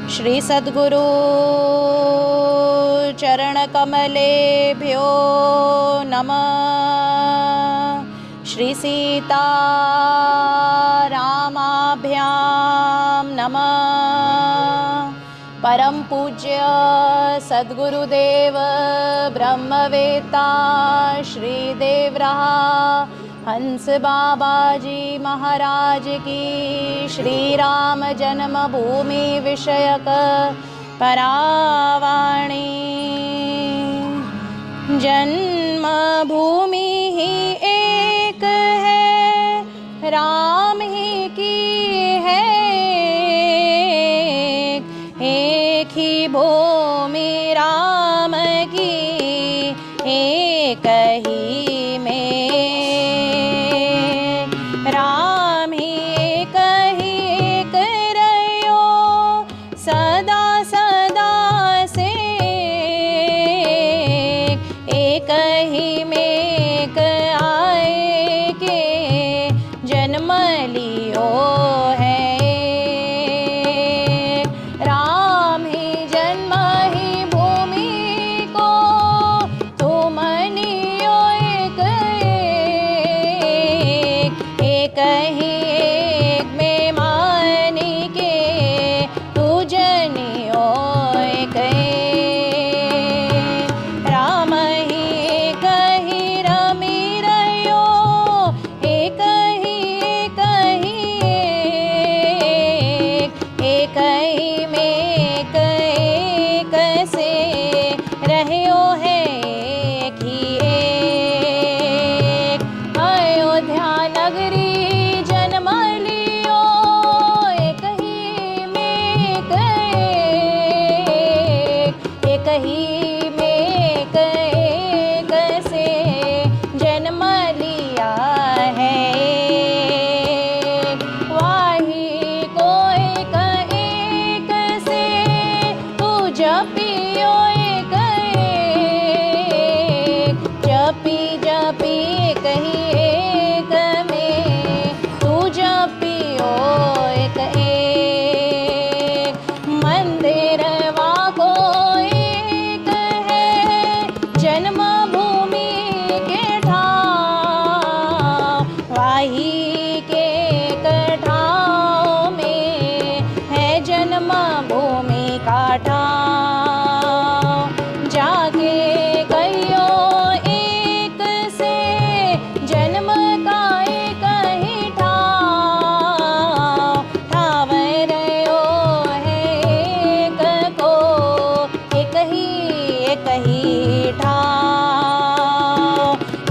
श्री सद्गुरु चरण कमलेभ्यो नमः। श्री सीता रामाभ्यां नमः। परम पूज्य सद्गुरुदेव ब्रह्मवेत्ता श्री देवरहा हंस बाबाजी महाराज की श्री राम जन्मभूमि विषयक परावाणी। जन्मभूमि ही एक है, राम ही की है एक ही भूमि राम की, एक ही में राम ही एक रहो सदा सदा से, एक ही में आए के जन्म लियो है। राम ही जन्म ही भूमि को तुम नियो एक ही एक में मानी के तू जनियो एक। राम ही रमी रहो एक ही में एक से रहो है एक ही एक। अयोध्या नगरी जन्म लियो एक ही में एक ही में एक से जन्म लिया है। वाही को एक से तू जपियो एक जपी जपी एक ही एक में तू जपियो एक। मंदिर वाको एक है, जन्मभूमि के ठाव वाही के ठाव में है जन्मभूमि का ठाव। जाके कहियो एक से जन्म का एक ही ठाव रहो है एक को एक ही ठाव।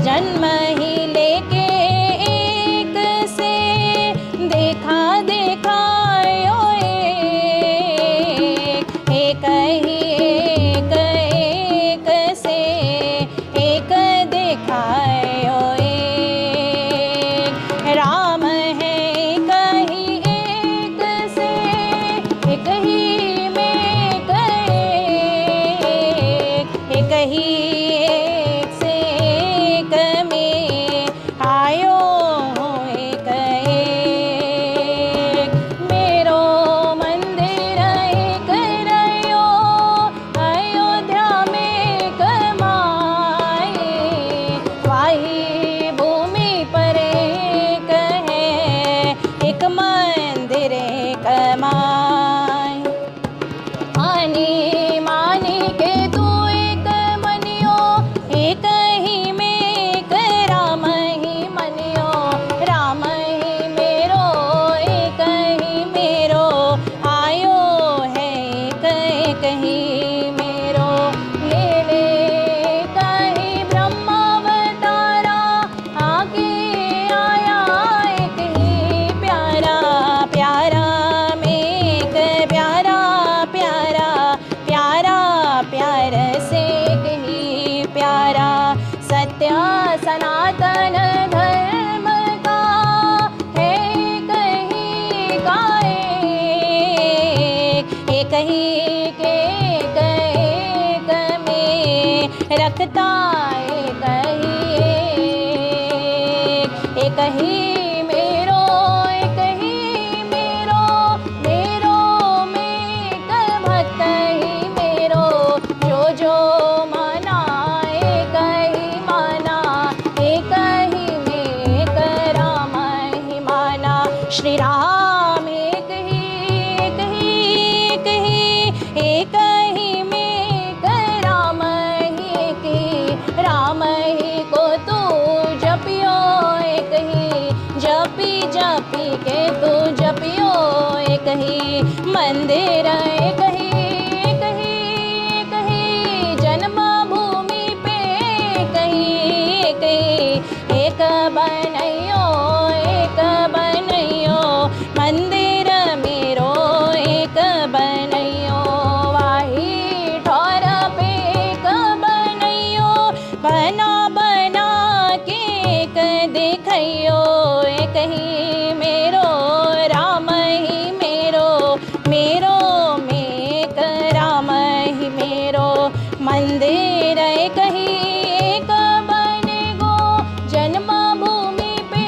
जन्म ही लेके एक से देखा एक ही एक से एक देखायो एक। राम है एक से एक ही में एक ही एक से एक में आयो एक। मेरो मंदिर एक रहो अयोध्या में कमाए, वाही भूमि पर एक है एक मंदिर कमाए। आनी मानी के तू एक मनियो एक ही में एक राम ही मनियो। राम ही मेरो एक ही मेरो आयो है एक ही मेरो। ले कहीं ब्रह्मावतारा आके आया एक ही प्यारा प्यारा में एक प्यारा प्यारा प्यारा प्यार से एक ही प्यारा। सत्य सनातन धर्म का है एक ही के एक में रखता एक ही मेरो ही मंदिर एक ही जन्म भूमि पे एक बनैयो मंदिर मेरो एक बनैयो वाही ठौर पे एक बनैयो बना के एक दिखैयो एक ही मेरो राम ही मेरो में एक राम ही मेरो मंदिर एक ही एक बने गो जन्म भूमि पे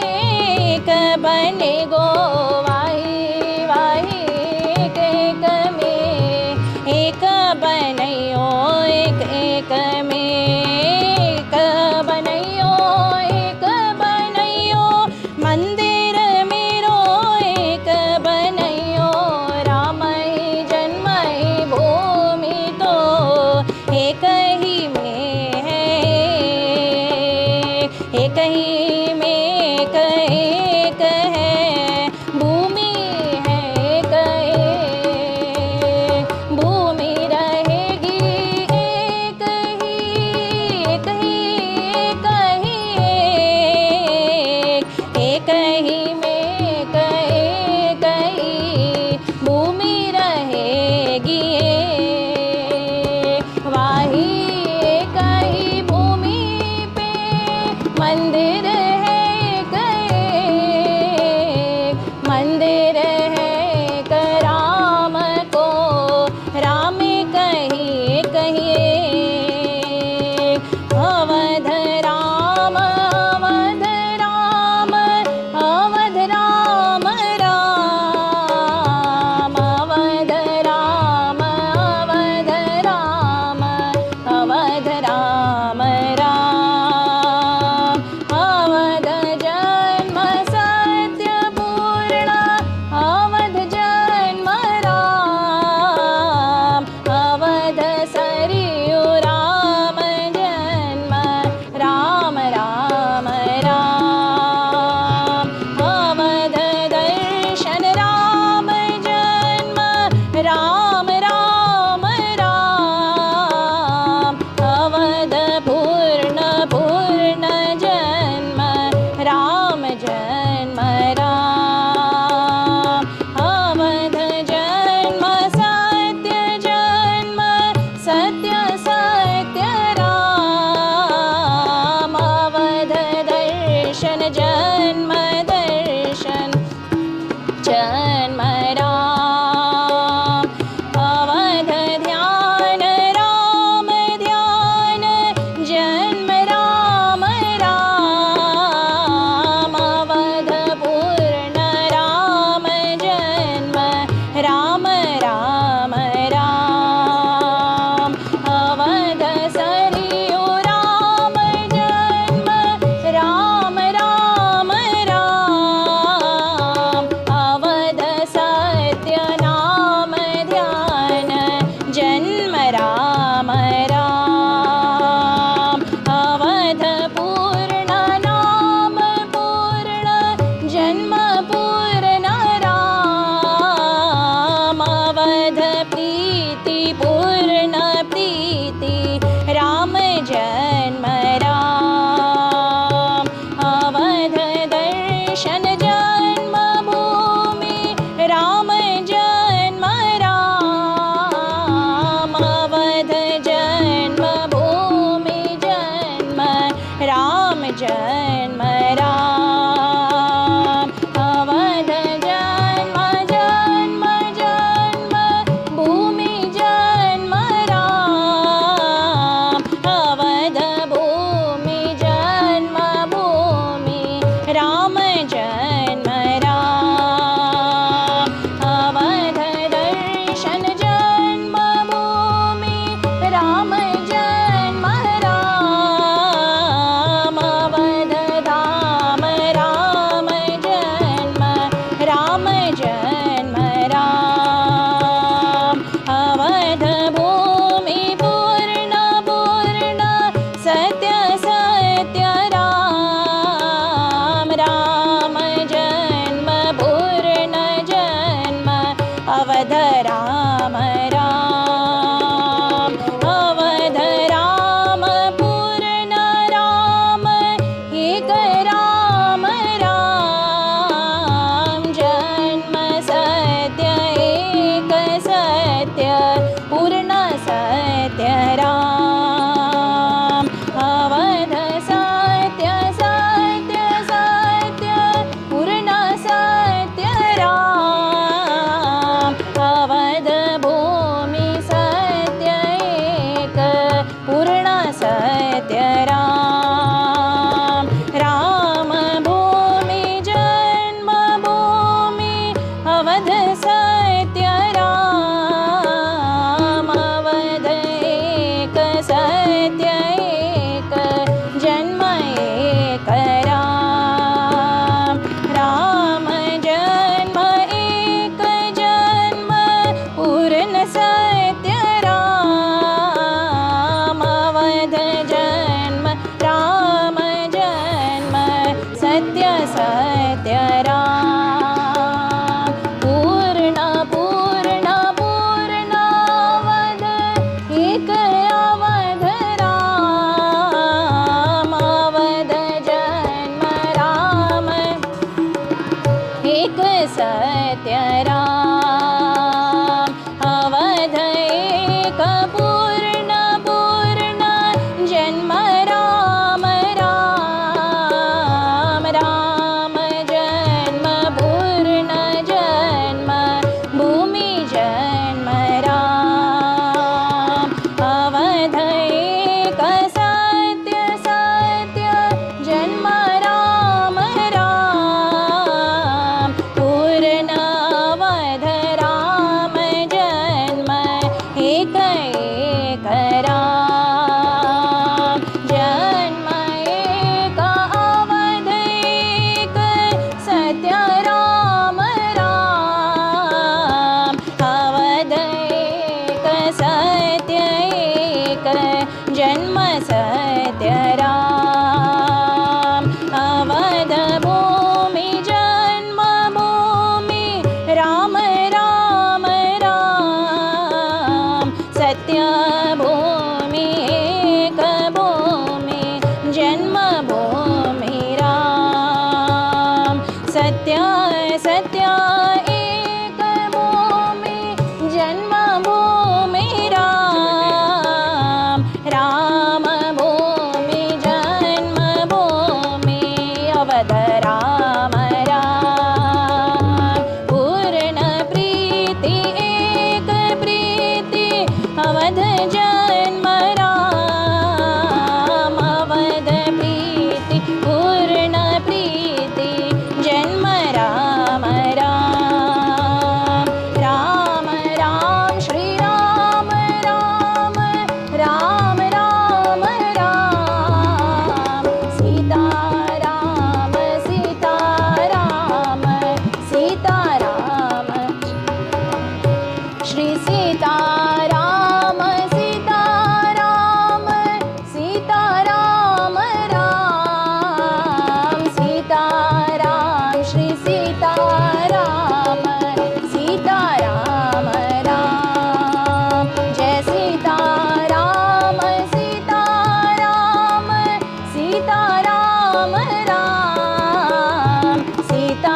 एक बने गो वाही एक में एक बनैयो एक में एक बनैयो मंदिर मेरो एक बनैयो राम अवध राम राम, अवध राम पूर्ण राम, एक राम राम, जन्म सत्य एक सत्य पूर्ण सत्य राम, अवध सत्य सत्य सत्य पूर्ण सत्य राम, अवध भूमि सत्य एक पूर्ण सत्य राम, राम भूमि जन्म भूमि अवध सत्य राम, अवध एक सत्य एक जन्म एक राम, राम जन्म एक जन्म पूर्ण सत्य राम, अवध जन्म राम जन्म सत्य सत्य राम, पूर्ण पूर्ण पूर्णावध एक अवध राम, अवध जन्म राम एक सत्य राम, अवध एक पूर्ण पूर्ण जन्म राम राम, राम जन्म पूर्ण जन्म भूमि जन्म राम, अवध एक सत्य सत्य जन्म राम राम, पूर्ण अवध राम जन्म एक एक राम, जन्म एक अवध एक सत्य राम राम, अवध एक सत्य एक जन्म सत्य राम, अवध भूमि जन्म भूमि राम राम राम, सत्य भूमि एक भूमि जन्म भूमि राम, सत्य सत्य एक भूमि जन्म भूमि राम, राम भूमि जन्म भूमि अवध राम राम, पूर्ण प्रीति एक प्रीति अवध जन्म राम, अवध प्रीति पूर्ण प्रीति जन्म राम राम, राम राम श्री राम राम, राम राम राम, सीता राम सीता राम, सीता राम श्री सीता राम सीता राम, सीता राम राम, सीता राम श्री सीता राम, सीता राम राम, जय सीता राम सीता राम, सीता राम राम, सीता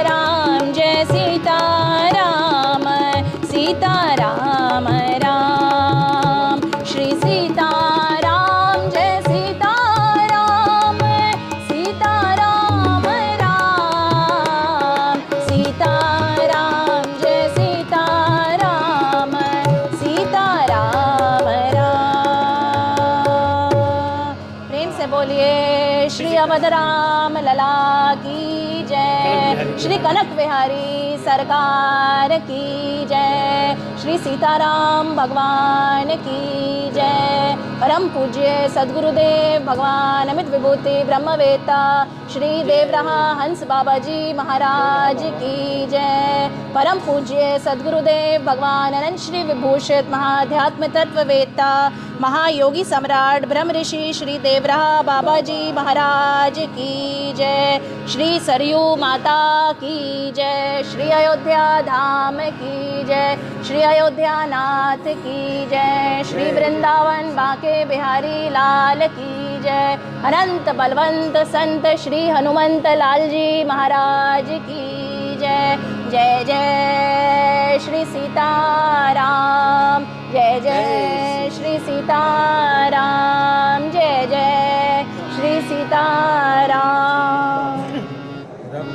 राम जय सीता राम, सीता राम राम, श्री सीता राम जय सीता राम, सीता राम राम, सीता राम जय सीता राम, सीता राम राम। प्रेम से बोलिए श्री अवध राम लला की जय, श्री कनक बिहारी सरकार की जय, श्री सीताराम भगवान की जय। परम पूज्य सद्गुरुदेव भगवान अमित विभूति ब्रह्मवेत्ता श्री देवरहा हंस बाबा जी महाराज की जय। परम पूज्य सद्गुरुदेव भगवान अनंत श्री विभूषित महाध्यात्म तत्ववेत्ता महायोगी सम्राट ब्रह्म ऋषि श्री देवराहा बाबा जी महाराज की जय। श्री सरयू माता की जय। श्री अयोध्या धाम की जय। श्री अयोध्या नाथ की जय। श्री वृंदावन बांके बिहारी लाल की जय। अनंत बलवंत संत श्री हनुमंत लाल जी महाराज की जय। जय जय श्री सीताराम। जय जय श्री सीताराम। जय जय श्री सीताराम।